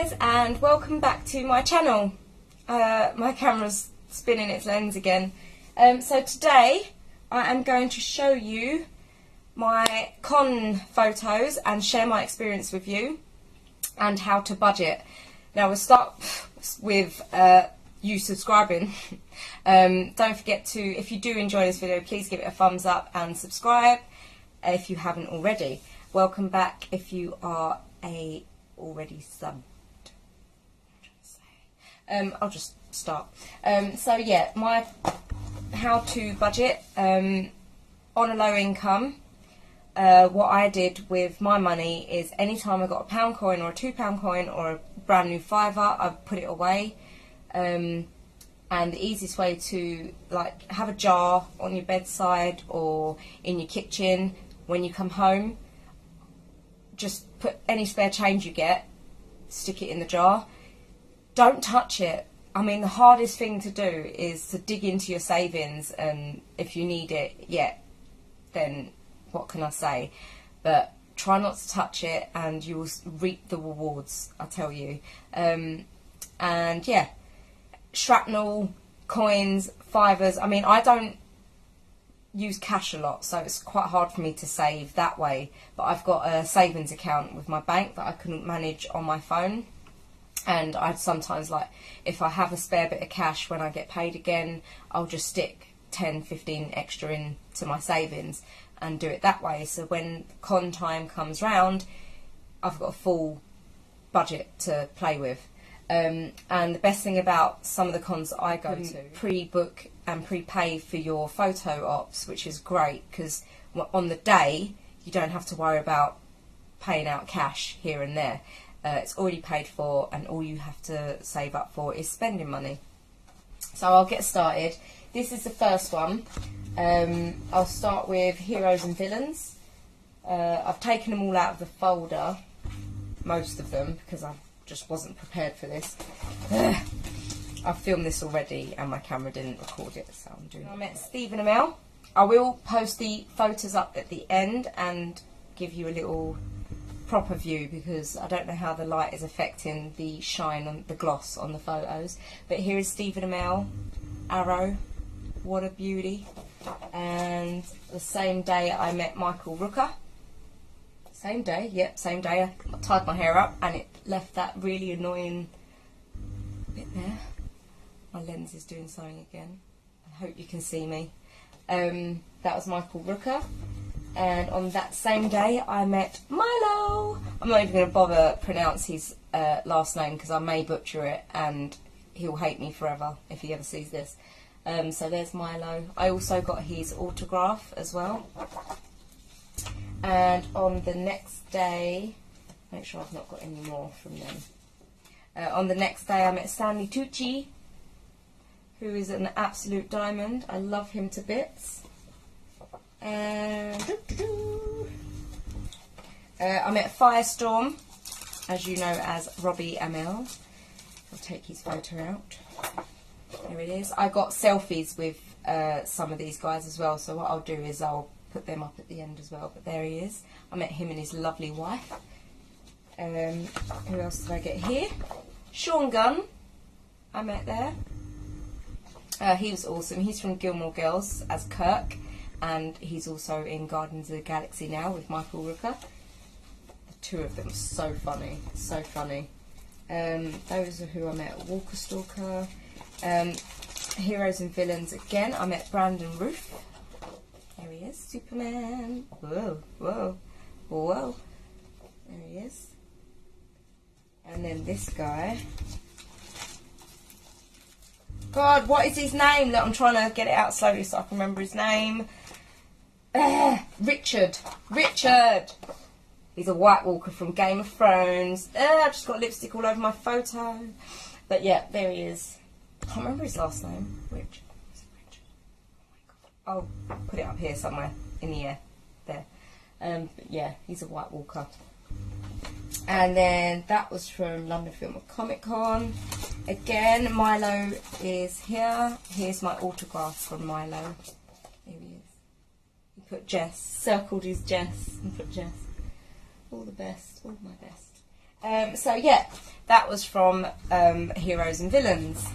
guys, and welcome back to my channel. My camera's spinning its lens again. So today I am going to show you my con photos and share my experience with you and how to budget. Now we'll start with you subscribing. Don't forget to, if you do enjoy this video, please give it a thumbs up and subscribe if you haven't already. Welcome back if you are already subbed. I'll just start. So yeah, my how to budget on a low income. What I did with my money is anytime I got a £1 coin or a £2 coin or a brand new fiver, I put it away. And the easiest way to have a jar on your bedside or in your kitchen when you come home. Just put any spare change you get, stick it in the jar. Don't touch it. I mean, the hardest thing to do is to dig into your savings, and if you need it yet, then what can I say? But try not to touch it and you will reap the rewards, I tell you. And yeah, shrapnel, coins, fivers. I mean, I don't use cash a lot, so it's quite hard for me to save that way, but I've got a savings account with my bank that I couldn't manage on my phone, and I'd sometimes, if I have a spare bit of cash when I get paid again, I'll just stick 10-15 extra into my savings and do it that way, so when con time comes round I've got a full budget to play with. And the best thing about some of the cons that I go to, pre-book and prepay for your photo ops, which is great because on the day you don't have to worry about paying out cash here and there. It's already paid for, and all you have to save up for is spending money. So I'll get started. This is the first one. I'll start with heroes and villains. I've taken them all out of the folder, most of them, because I just wasn't prepared for this. I've filmed this already and my camera didn't record it, so I'm doing it. I met Stephen Amell. I will post the photos up at the end and give you a little proper view because I don't know how the light is affecting the shine on the gloss on the photos. But here is Stephen Amell, Arrow. What a beauty. And the same day I met Michael Rooker. Same day, yep, same day. I tied my hair up and it left that really annoying bit there. My lens is doing something again. I hope you can see me. That was Michael Rooker. And on that same day I met Milo. I'm not even going to bother pronounce his last name because I may butcher it and he'll hate me forever if he ever sees this. So there's Milo. I also got his autograph as well. And on the next day, make sure I've not got any more from them. On the next day I met Stanley Tucci, who is an absolute diamond. I love him to bits. And I met Firestorm, as you know as Robbie Amell. I'll take his photo out. There it is. I got selfies with some of these guys as well, so what I'll do is I'll put them up at the end as well. But there he is. I met him and his lovely wife. Who else did I get here? Sean Gunn, I met there. He was awesome. He's from Gilmore Girls as Kirk, and he's also in Guardians of the Galaxy now with Michael Rooker. The two of them are so funny, so funny. Those are who I met. Walker Stalker. Heroes and villains again. I met Brandon Roof. There he is, Superman. Whoa, whoa, whoa. There he is. And then this guy. God, what is his name? Look, I'm trying to get it out slowly so I can remember his name. Richard. Richard. He's a White Walker from Game of Thrones. I've just got lipstick all over my photo. But yeah, there he is. I can't remember his last name. Richard. I'll put it up here somewhere in the air. There. But yeah, he's a White Walker. And then that was from London Film and Comic Con. Again, Milo is here. Here's my autograph from Milo. Here he is. He put Jess, circled his Jess and put Jess. All the best, all my best. So yeah, that was from Heroes and Villains.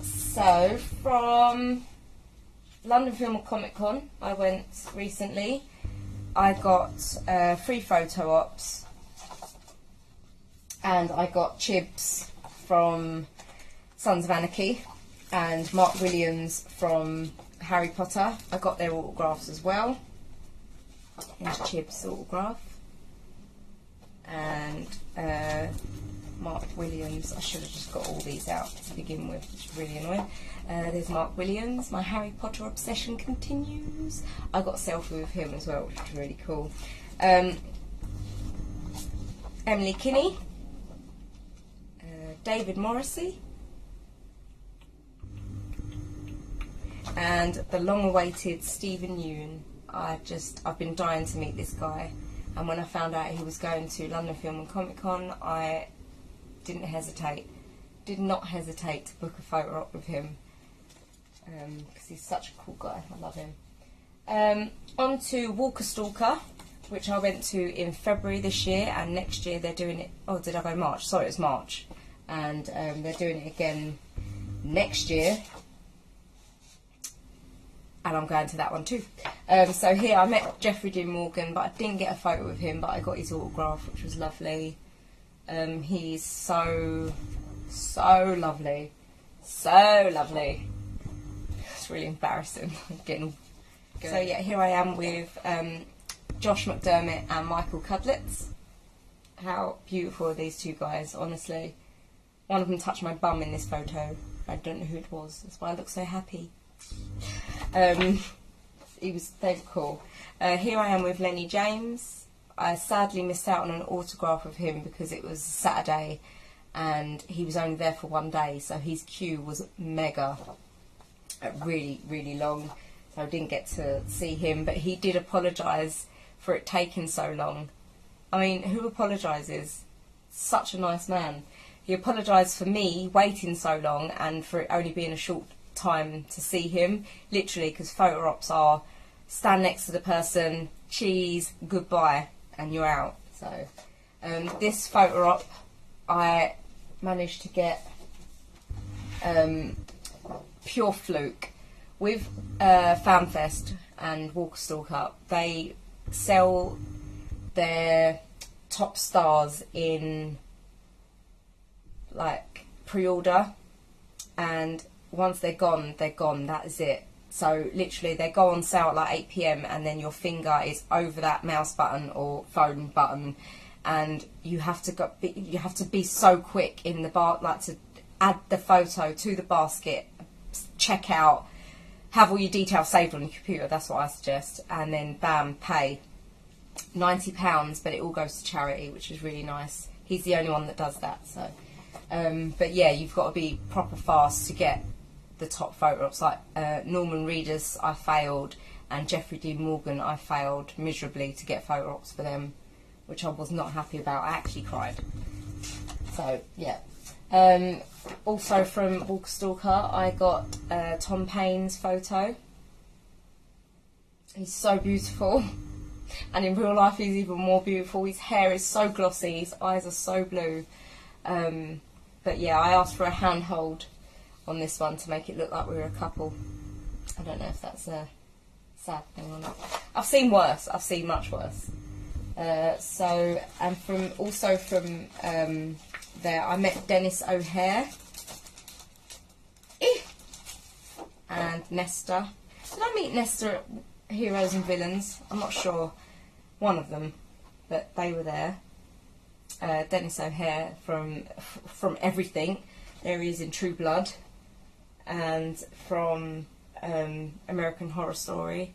So from London Film and Comic Con, I went recently. I got 3 photo ops, and I got Chibs from Sons of Anarchy and Mark Williams from Harry Potter. I got their autographs as well. Here's Chibs' autograph. And Mark Williams, I should have just got all these out to begin with, which is really annoying. There's Mark Williams. My Harry Potter obsession continues. I got a selfie with him as well, which is really cool. Emily Kinney. David Morrissey. And the long-awaited Stephen Yeun. I've been dying to meet this guy. And when I found out he was going to London Film and Comic Con, I did not hesitate to book a photo op with him, because he's such a cool guy. I love him. On to Walker Stalker, which I went to in February this year, and next year they're doing it. Oh, did I go March? Sorry, it was March, and they're doing it again next year. And I'm going to that one too. So here I met Jeffrey Dean Morgan, but I didn't get a photo with him, but I got his autograph, which was lovely. He's so lovely. So lovely. It's really embarrassing. So yeah, here I am with Josh McDermott and Michael Cudlitz. How beautiful are these two guys, honestly. One of them touched my bum in this photo. I don't know who it was. That's why I look so happy. They were cool. Here I am with Lenny James. I sadly missed out on an autograph of him because it was Saturday and he was only there for 1 day, so his queue was mega, really long, so I didn't get to see him, but he did apologise for it taking so long. I mean, who apologises? Such a nice man. He apologised for me waiting so long and for it only being a short time to see him, literally, because photo ops are stand next to the person, cheese, goodbye, and you're out. So this photo op I managed to get pure fluke with FanFest and Walker Stalker. They sell their top stars in like pre-order, and once they're gone, that is it. So literally they go on sale at like 8 PM and then your finger is over that mouse button or phone button, and you have to be so quick in the bar, like to add the photo to the basket, check out, have all your details saved on your computer. That's what I suggest, and then bam, pay £90, but it all goes to charity, which is really nice. He's the only one that does that. So but yeah, you've got to be proper fast to get the top photo ops. Like Norman Reedus, I failed, and Jeffrey Dean Morgan, I failed miserably to get photo ops for them, which I was not happy about. I actually cried. So yeah. Also from Walker Stalker, I got Tom Payne's photo. He's so beautiful, and in real life he's even more beautiful. His hair is so glossy, his eyes are so blue. But yeah, I asked for a handhold on this one to make it look like we were a couple. I don't know if that's a sad thing or not. I've seen worse. I've seen much worse. So, and from there, I met Dennis O'Hare and Nesta. Did I meet Nesta at Heroes and Villains? I'm not sure. One of them, but they were there. Dennis O'Hare from everything. There he is in True Blood, and from American Horror Story.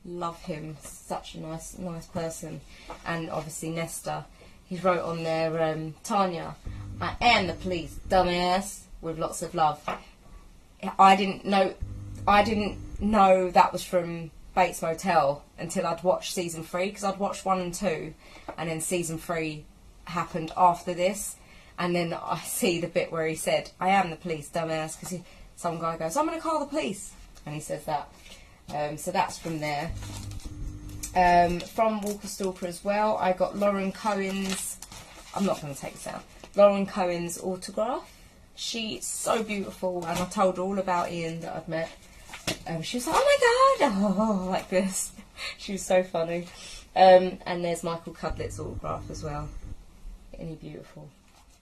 Love him, such a nice person. And obviously Nesta, he wrote on there, Tanya, I am the police, dumbass, with lots of love. I didn't know that was from Bates Motel until I'd watched season 3, because I'd watched 1 and 2, and then season 3 happened after this, and then I see the bit where he said, I am the police, dumbass, because some guy goes, I'm going to call the police, and he says that. So that's from there. From Walker Stalker as well, I got Lauren Cohen's I'm not going to take this down. Lauren Cohen's autograph. She's so beautiful, and I told her all about Ian that I'd met. She was like, oh my god, oh, like this. She was so funny. And there's Michael Cudlett's autograph as well. Any beautiful,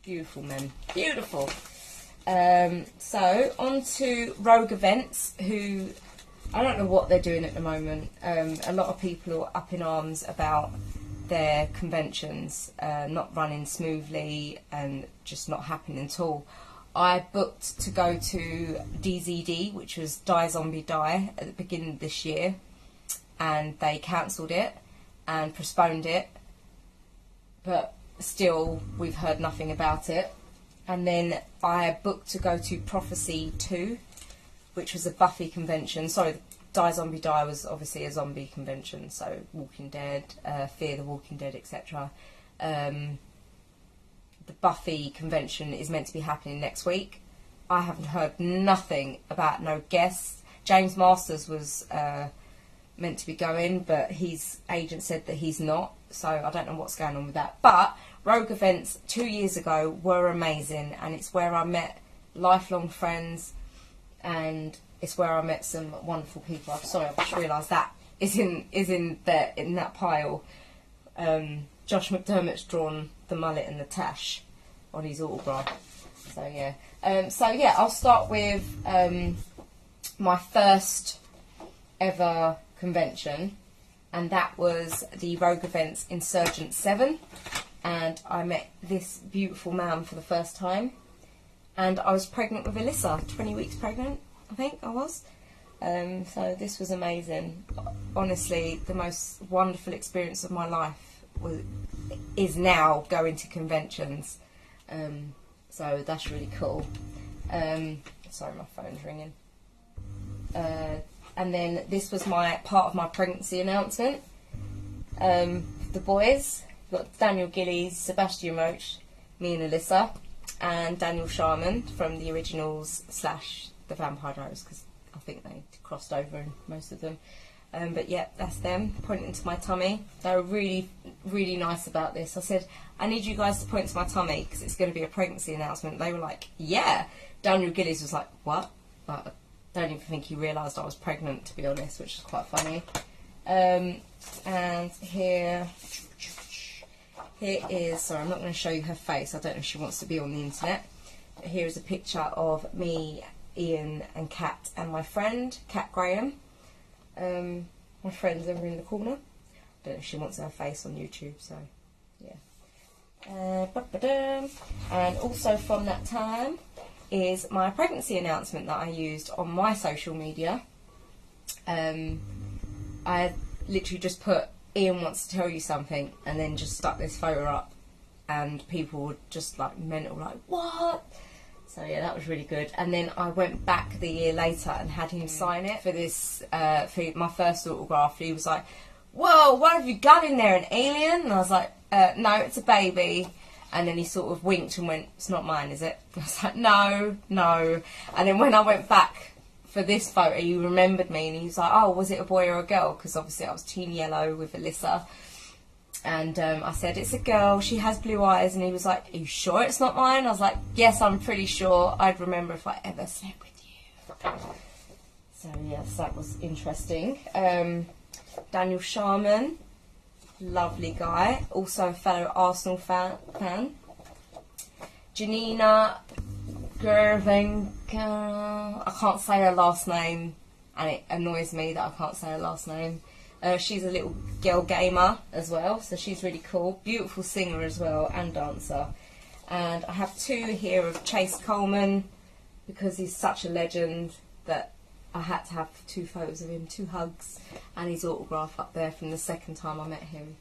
beautiful men. Beautiful. So, on to Rogue Events, who, I don't know what they're doing at the moment. A lot of people are up in arms about their conventions not running smoothly and just not happening at all. I booked to go to DZD, which was Die Zombie Die, at the beginning of this year, and they cancelled it and postponed it, but still we've heard nothing about it. And then I booked to go to Prophecy 2, which was a Buffy convention. Sorry, Die Zombie Die was obviously a zombie convention, so Walking Dead, Fear the Walking Dead, etc. The Buffy convention is meant to be happening next week. I haven't heard nothing about no guests. James Masters was meant to be going, but his agent said that he's not, so I don't know what's going on with that. But Rogue Events 2 years ago were amazing, and it's where I met lifelong friends, and it's where I met some wonderful people. I'm sorry, I just realised that is in that pile. Josh McDermott's drawn the mullet and the tash on his autograph. So yeah. I'll start with my first ever convention, and that was the Rogue Events Insurgent 7, and I met this beautiful man for the first time, and I was pregnant with Alyssa, 20 weeks pregnant, I think I was. So this was amazing. Honestly, the most wonderful experience of my life is now going to conventions. So that's really cool. Sorry, my phone's ringing. And then this was part of my pregnancy announcement. The boys, we've got Daniel Gillies, Sebastian Roach, me and Alyssa, and Daniel Sharman from the originals / the Vampire Diaries, because I think they crossed over in most of them. But yeah, that's them, pointing to my tummy. They were really, really nice about this. I said, I need you guys to point to my tummy because it's going to be a pregnancy announcement. They were like, yeah. Daniel Gillies was like, what? But I don't even think he realised I was pregnant, to be honest, which is quite funny. And here is, sorry, I'm not going to show you her face. I don't know if she wants to be on the internet. But here is a picture of me, Ian and Kat and my friend, Kat Graham. My friend's over in the corner. I don't know if she wants her face on YouTube, so yeah. And also from that time is my pregnancy announcement that I used on my social media. I literally just put, Ian wants to tell you something, and then just stuck this photo up, and people were just like mental, like, what? So yeah, that was really good. And then I went back the year later and had him sign it for this, for my first autograph. He was like, whoa, what have you got in there, an alien? And I was like, no, it's a baby. And then he sort of winked and went, it's not mine, is it? And I was like, no. And then when I went back for this photo, he remembered me, and he was like, oh, was it a boy or a girl? Because obviously I was Team Yellow with Alyssa. And I said, it's a girl, she has blue eyes. And he was like, are you sure it's not mine? I was like, yes, I'm pretty sure. I'd remember if I ever slept with you. So yes, that was interesting. Daniel Sharman, lovely guy, also a fellow Arsenal fan. Janina Gervenka, I can't say her last name, and it annoys me that I can't say her last name. She's a little girl gamer as well, so she's really cool. Beautiful singer as well, and dancer. And I have two here of Chase Coleman, because he's such a legend that I had to have 2 photos of him, 2 hugs, and his autograph up there from the second time I met him.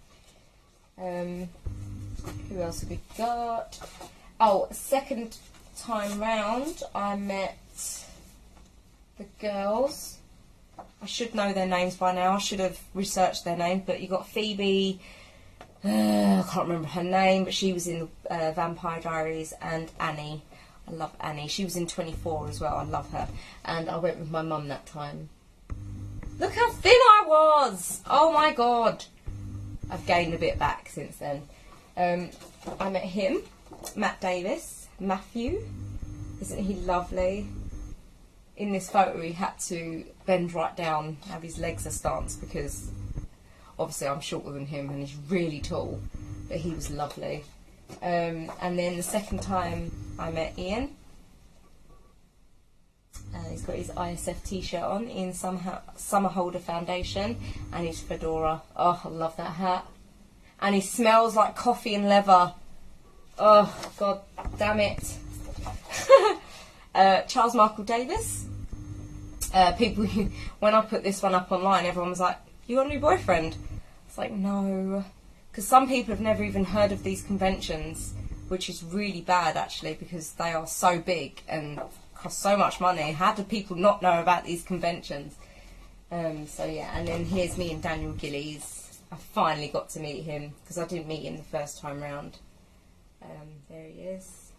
Who else have we got? Oh, second time round, I met the girls. I should know their names by now. I should have researched their names, but you got Phoebe, I can't remember her name, but she was in Vampire Diaries, and Annie. I love Annie. She was in 24 as well. I love her. And I went with my mum that time. Look how thin I was! Oh my god! I've gained a bit back since then. I met him, Matt Davis, Matthew. Isn't he lovely? In this photo he had to bend right down, have his legs aslant, because obviously I'm shorter than him and he's really tall, but he was lovely. And then the second time I met Ian, he's got his ISF t-shirt on, in Summer Holder Foundation, and his fedora. Oh, I love that hat. And he smells like coffee and leather. Oh, god damn it. Charles Michael Davis. People, when I put this one up online, everyone was like, "You got a new boyfriend?" It's like, no. Because some people have never even heard of these conventions, which is really bad actually, because they are so big and cost so much money. How do people not know about these conventions? So yeah, and then here's me and Daniel Gillies. I finally got to meet him, because I didn't meet him the first time round. There he is.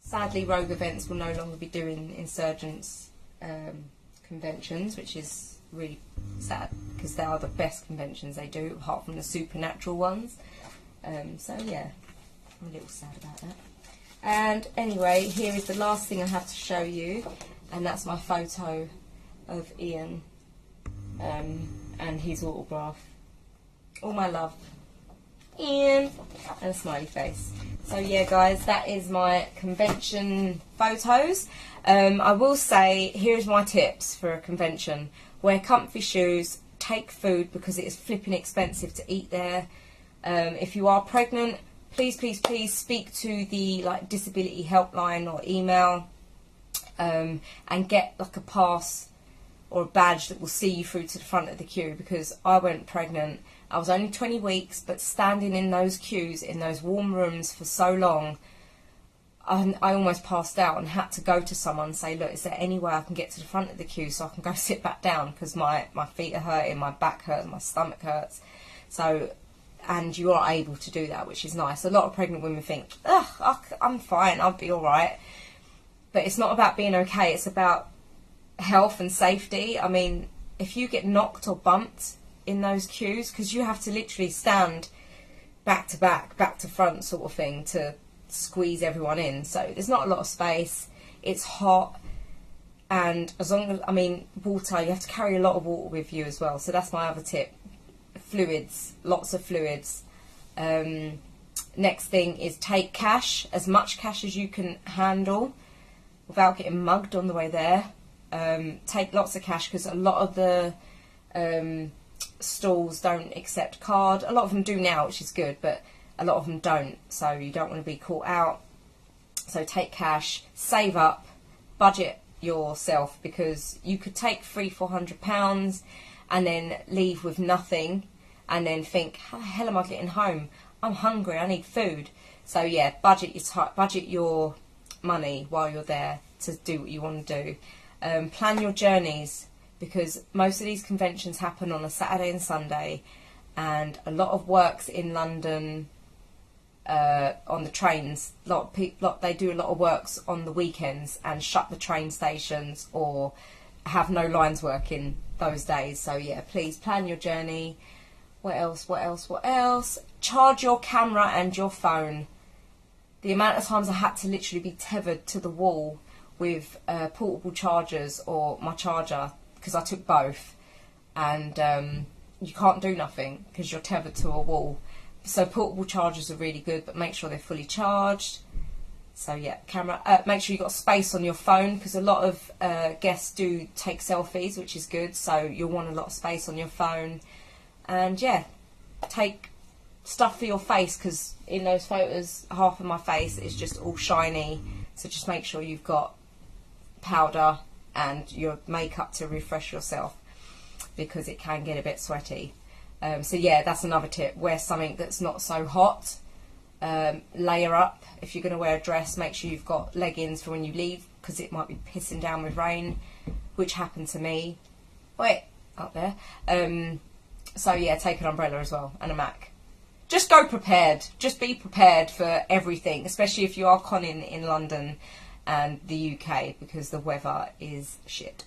Sadly, Rogue Events will no longer be doing Insurgents conventions, which is really sad, because they are the best conventions they do, apart from the supernatural ones. So yeah, I'm a little sad about that. And anyway, here is the last thing I have to show you, and that's my photo of Ian and his autograph. All my love, Ian, and a smiley face. So yeah guys, that is my convention photos. I will say, here's my tips for a convention. Wear comfy shoes, take food, because it is flipping expensive to eat there. If you are pregnant, please speak to the disability helpline or email, and get like a pass or a badge that will see you through to the front of the queue, because I went pregnant. I was only 20 weeks, but standing in those queues, in those warm rooms for so long, I almost passed out and had to go to someone and say, look, is there any way I can get to the front of the queue so I can go sit back down, because my feet are hurting, my back hurts, my stomach hurts. So, and you are able to do that, which is nice. A lot of pregnant women think, ugh, I'm fine, I'll be alright. But it's not about being okay, it's about health and safety. I mean, if you get knocked or bumped in those queues, because you have to literally stand back to back, back to front sort of thing to squeeze everyone in, so there's not a lot of space, it's hot, and as long as, I mean, water, you have to carry a lot of water with you as well, so that's my other tip. Fluids, lots of fluids. Next thing is take cash, as much cash as you can handle without getting mugged on the way there. Take lots of cash, because a lot of the stalls don't accept card. A lot of them do now, which is good, but a lot of them don't, so you don't want to be caught out. So take cash, save up, budget yourself, because you could take £300-400 and then leave with nothing, and then think, how the hell am I getting home? I'm hungry, I need food. So yeah, budget your money while you're there to do what you want to do. Plan your journeys, because most of these conventions happen on a Saturday and Sunday, and a lot of works in London on the trains. They do a lot of works on the weekends and shut the train stations or have no lines working those days. So yeah, please plan your journey. What else? Charge your camera and your phone. The amount of times I had to literally be tethered to the wall with portable chargers or my charger, because I took both, and you can't do nothing because you're tethered to a wall. So portable chargers are really good, but make sure they're fully charged. So yeah, camera. Make sure you've got space on your phone, because a lot of guests do take selfies, which is good, so you'll want a lot of space on your phone. And yeah, take stuff for your face, because in those photos half of my face is just all shiny, so just make sure you've got powder and your makeup to refresh yourself, because it can get a bit sweaty. So yeah, that's another tip. Wear something that's not so hot. Layer up. If you're going to wear a dress, make sure you've got leggings for when you leave, because it might be pissing down with rain, which happened to me. Wait, up there. So yeah, take an umbrella as well, and a Mac. Just go prepared. Just be prepared for everything, especially if you are conning in London and the UK, because the weather is shit.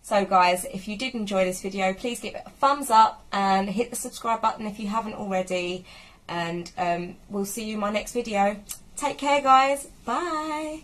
So guys, if you did enjoy this video, please give it a thumbs up and hit the subscribe button if you haven't already. and we'll see you in my next video. Take care, guys. Bye.